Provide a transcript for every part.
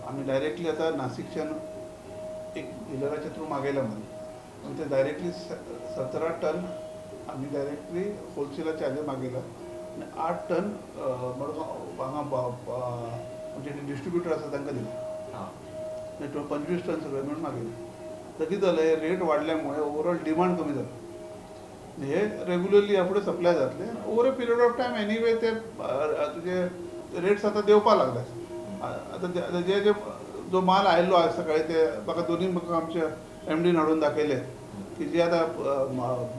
आम्ही डायरेक्टली आता नाशिकच्यान एक डिलराच्या थ्रू मागयला म्हणून पण ते डायरेक्टली 17 टन आम्ही डायरेक्टली होलसेलर चार्जर मागयला आणि 8 टन मडगांव हांगा म्हणजे डिस्ट्रीब्युटर आसा तांकां दिले 25 टन सगळे मिळून मागयले. तर कितें जालें रेट वाडल्यामुळे ओवरऑल डिमांड कमी जालो. हे रेग्युलरली ह्या फुडें सप्लाय जातले. Over a period of time anyway ते तुजे रेट्स आतां देंवपा लागले. आतां जे जे जो माल आयिल्लो आज सकाळी ते म्हाका म्हाका आमच्या MDन हाडून दाखयले की जे आतां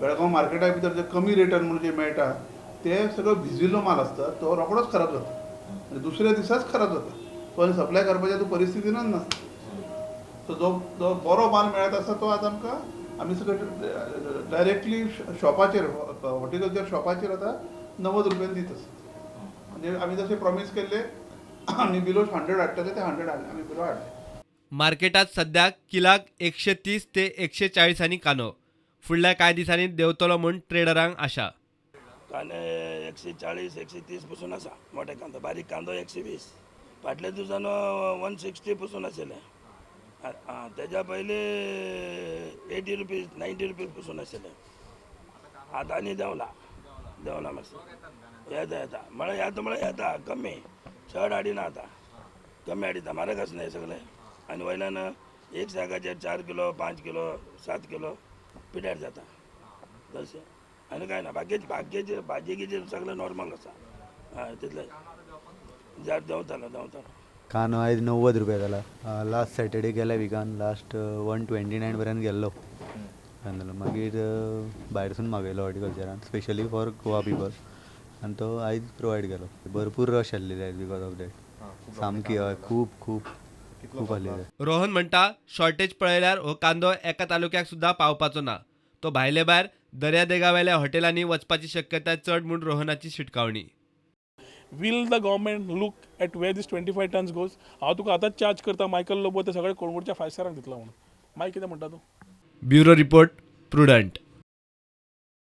बेळगांव मार्केटा भितर जे कमी रेटान म्हणून जे मेळटा ते सगळो भिजिल्लो माल आसता तो रोखडोच खराब जाता आनी दुसऱ्या दिसाच खराब जाता. तो आनी सप्लाय करपाच्या तूं परिस्थितीनच नासता. सो जो बरो माल मेळत आसा तो आतां आमकां आमी सगळे डायरेक्टली शॉपाचेर हॉर्टिकल्चर शॉपाचेर आतां 90 रुपयान दिता. म्हणजे आमी जशें प्रॉमीस केल्ले आमी बिलो 100 हाडटले ते 100 हाडले आमी बिलो हाडले. मार्केटात सध्या किलाक 130 ते 140 कांदो फुडल्या कांय दिसांनी देंवतलो म्हूण ट्रेडरांक आशा. कांदे 140 130 पसून आसा मोठे कांदो. बारीक कांदो 120. फाटल्या दिसान 160 पसून आशिल्ले. तेज्या पयलीं 80 रुपीज 90 रुपीज पसून आशिल्ले. आतां आनी देंवला मातशें. येता म्हळ्यार येता कमी. चड हाडिना आतां कमी हाडिता. म्हारग आसना हे सगळे. आनी वयल्यान एक सागाचेर 4 किलो 5 किलो 7 किलो पिड्यार जाता तशें. आनी कांय ना. बाकीचे भाजी गिजी सगळें नॉर्मल आसा. हय तितले जार देंवतालो. कांदो आयज 90 रुपया जाला. लास्ट सॅटर्डे गेल्या विकान लास्ट 129 पर्यंत गेल्लो कांदो. मागीर भायरसून मागयलो हॉर्टिकल्चरान स्पेशली फॉर गोवा पिपल आनी तो आयज प्रोवायड केलो. भरपूर रश आसलेली आयज बिकॉज ऑफ दॅट. सामकी हय खूब आसलेले. रोहन म्हणटा शॉर्टेज पळयल्यार हो कांदो एका तालुक्याक सुद्धा पावपाचो ना. तो भायले भायर दर्यादेगावेल्या हॉटेलांनी वचपाची शक्यताय चड म्हूण रोहनाची शिटकावणी. Will the government look at where this 25 tons goes? हांव तुका आतांच चार्ज करता मायकल लोबो ते सगळे कोळंगूटच्या 5 स्टारांक दितलो म्हणून. मागीर कितें म्हणटा तूं? Bureau report prudent.